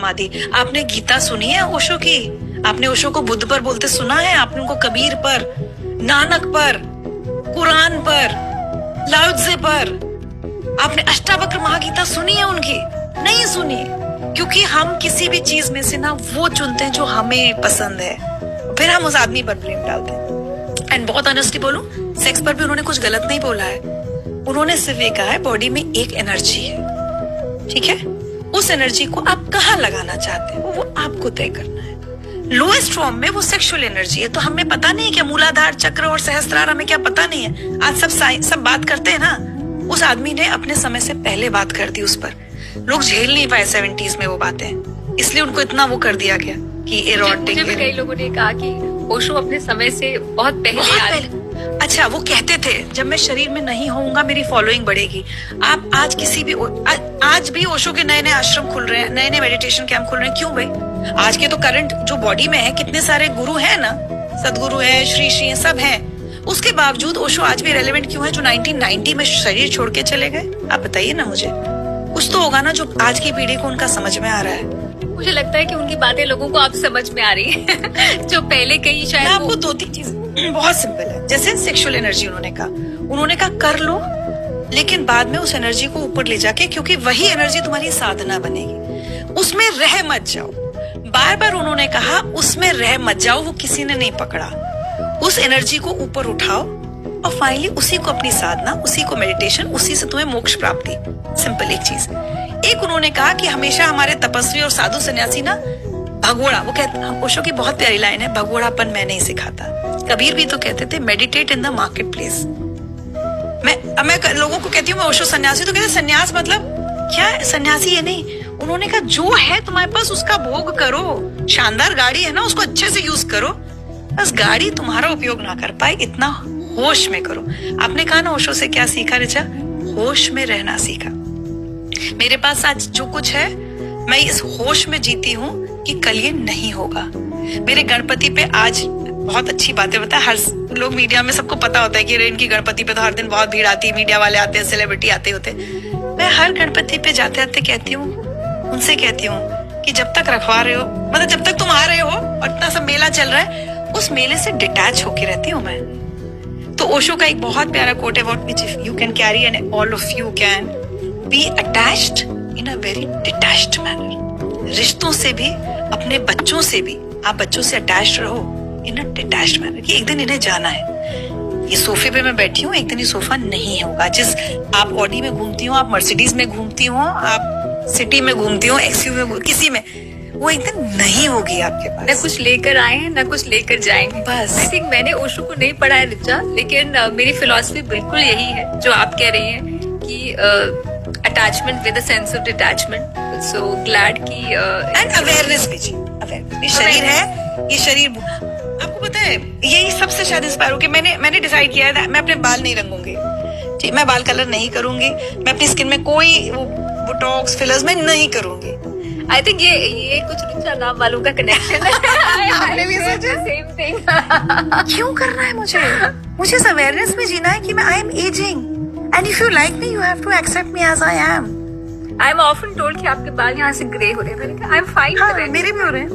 समाधि। आपने गीता सुनी है ओशो की? आपने ओशो को बुद्ध पर बोलते सुना है? आपने उनको कबीर पर, नानक पर, कुरान पर, लाओ त्से पर, आपने अष्टावक्र महागीता सुनी है उनकी? नहीं सुनी, क्योंकि हम किसी भी चीज में से ना वो चुनते हैं जो हमें पसंद है, फिर हम उस आदमी पर ब्लेम डालते हैं। एंड बहुत ऑनेस्टली बोलूं, सेक्स पर भी उन्होंने कुछ गलत नहीं बोला है। उन्होंने सिर्फ ये कहा है बॉडी में एक एनर्जी है, ठीक है, उस एनर्जी को आप कहाँ लगाना चाहते हैं वो आपको तय करना है। लोएस्ट फॉर्म में वो सेक्सुअल एनर्जी है, तो हमें पता नहीं है क्या मूलाधार चक्र और सहस्त्रार, हमें क्या पता नहीं है? आज सब बात करते हैं ना। उस आदमी ने अपने समय से पहले बात कर दी उस पर, लोग झेल नहीं पाए 70s में वो बातें, इसलिए उनको इतना वो कर दिया गया कि एरोटिक। मुझे भी कई लोगों ने कहा कि ओशो अपने समय से बहुत पहले। अच्छा, वो कहते थे जब मैं शरीर में नहीं होऊंगा मेरी फॉलोइंग बढ़ेगी। आप आज किसी भी आज भी ओशो के नए नए आश्रम खुल रहे हैं, नए नए मेडिटेशन कैंप खुल रहे हैं। क्यों भाई? आज के तो करंट जो बॉडी में है कितने सारे गुरु हैं ना, सदगुरु है, श्री श्री सब है, उसके बावजूद ओशो आज भी रेलेवेंट क्यों है? जो 1990 में शरीर छोड़ के चले गए, आप बताइए ना मुझे। कुछ तो होगा ना जो आज की पीढ़ी को उनका समझ में आ रहा है। मुझे लगता है कि उनकी बातें लोगों को अब समझ में आ रही है जो पहले कहीं शायद। मैं आपको 2-3 चीज बहुत सिंपल है, जैसे सेक्सुअल एनर्जी उन्होंने कहा कर लो, लेकिन बाद में उस एनर्जी को ऊपर ले जाके, क्योंकि वही एनर्जी तुम्हारी साधना बनेगी, उसमें रह मत जाओ। बार बार उन्होंने कहा उसमें रह मत जाओ, वो किसी ने नहीं पकड़ा। उस एनर्जी को ऊपर उठाओ और फाइनली उसी को अपनी साधना, उसी को मेडिटेशन, उसी से तुम्हें मोक्ष प्राप्ति। सिंपल एक चीज। एक उन्होंने कहा कि हमेशा हमारे तपस्वी और साधु सन्यासी ना भगोड़ा, वो कहते, ओशो की बहुत प्यारी लाइन है, भगोड़ापन मैं नहीं सिखाता। कबीर भी तो कहते थे meditate in the market place. मैं लोगों को कहती हूँ मैं ओशो सन्यासी, तो कहते सन्यास मतलब क्या? सन्यासी ये नहीं, उन्होंने कहा जो है तुम्हारे पास उसका भोग करो। शानदार गाड़ी है ना, उसको अच्छे से यूज करो, बस गाड़ी तुम्हारा उपयोग ना कर पाए इतना होश में करो। आपने कहा ना ओशो से क्या सीखा रिचा? होश में रहना सीखा। मेरे पास आज जो कुछ है मैं इस होश में जीती हूँ कि कल ये नहीं होगा। मेरे गणपति पे आज बहुत अच्छी बातें बता, हर लोग मीडिया में सबको पता होता है कि इनकी गणपति पे तो हर दिन बहुत भीड़ आती है, मीडिया वाले आते हैं, सेलिब्रिटी आते होते। मैं हर गणपति पे जाते आते कहती हूँ, उनसे कहती हूँ कि जब तक रखवा रहे हो, मतलब जब तक तुम आ रहे हो और इतना सब मेला चल रहा है, उस मेले से डिटैच होके रहती हूँ मैं। तो ओशो का एक बहुत प्यारा कोट है, what which you can carry and all of you can be attached in a very detached manner. रिश्तों से भी, अपने बच्चों से भी, आप बच्चों से अटैच्ड रहो इन अ डिटैच्ड मैनर कि एक दिन इन्हें जाना है। ये सोफे पे मैं बैठी हूँ, एक दिन ये सोफा नहीं होगा। जिस आप ऑडी में घूमती हो, आप मर्सिडीज में घूमती हो, आप सिटी में घूमती हो, एक्सयूवी में, किसी में, वो एक दिन नहीं होगी आपके पास। न कुछ लेकर आए हैं न कुछ लेकर जाएंगे। बस आई थिंक मैंने ओशो को नहीं पढ़ा है रिचा, लेकिन मेरी फिलॉसफी बिल्कुल यही है जो आप कह रही हैं कि attachment with a sense of detachment. So glad की एंड अवेयरनेस भी। ये शरीर है, ये शरीर आपको पता है, यही सबसे शायद इंस्पायर हो कि मैंने डिसाइड किया है मैं अपने बाल नहीं रंगूंगी, ठीक, मैं बाल कलर नहीं करूंगी, मैं अपनी स्किन में कोई वो बोटॉक्स फिलर्स में नहीं करूंगी। आई थिंक ये कुछ रिचा नाम वालों का कनेक्शन है। आपने भी सोचा सेम थिंग। क्यों करना है मुझे इस अवेयरनेस में जीना है कि मैं I am ageing and if you like me you have to accept me as I am. I am often told कि आपके बाल यहाँ से ग्रे हो रहे हैं, मैंने कहा आई एम फाइन। हाँ, मेरे भी हो रहे हैं।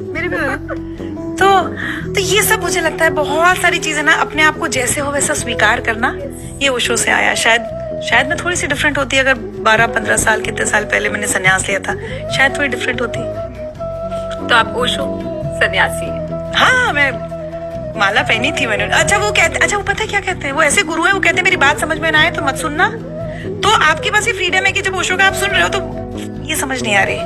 तो ये सब मुझे लगता है बहुत सारी चीजें ना, अपने आप को जैसे हो वैसा स्वीकार करना, ये ओशो से आया। शायद मैं थोड़ी सी डिफरेंट होती अगर 12-15 साल, कितने साल पहले मैंने संन्यास लिया था, शायद थोड़ी डिफरेंट होती। तो आप ओशो सन्यासी हैं? हाँ, मैं माला पहनी थी मैंने। अच्छा वो पता है क्या कहते हैं, वो ऐसे गुरु हैं, वो कहते हैं मेरी बात समझ में ना आए तो मत सुनना। तो आपके पास ये फ्रीडम है कि जब ओशो का आप सुन रहे हो तो ये समझ नहीं आ रही,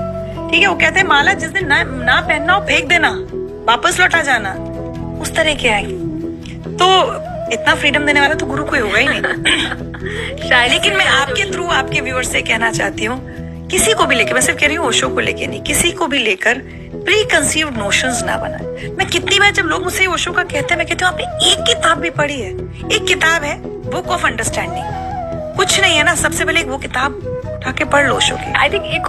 ठीक है। वो कहते हैं माला जिस दिन ना पहनना हो फेंक देना, वापस लौटा जाना, उस तरह के है। तो इतना फ्रीडम देने वाला तो गुरु कोई होगा ही नहीं। शायद, लेकिन मैं आपके थ्रू आपके व्यूअर्स से कहना चाहती हूँ, किसी को भी लेकर, मैं सिर्फ कह रही हूँ ओशो को लेकर नहीं, किसी को भी लेकर प्री कंसीव्ड नोशंस ना बनाए। मैं कितनी बार जब लोग मुझसे ओशो का कहते हैं, मैं कहती हूँ आपने एक किताब भी पढ़ी है? एक किताब है बुक ऑफ अंडरस्टैंडिंग, कुछ नहीं है ना, सबसे पहले वो किताब उठा के पढ़ लो ओशो की। आई थिंक एक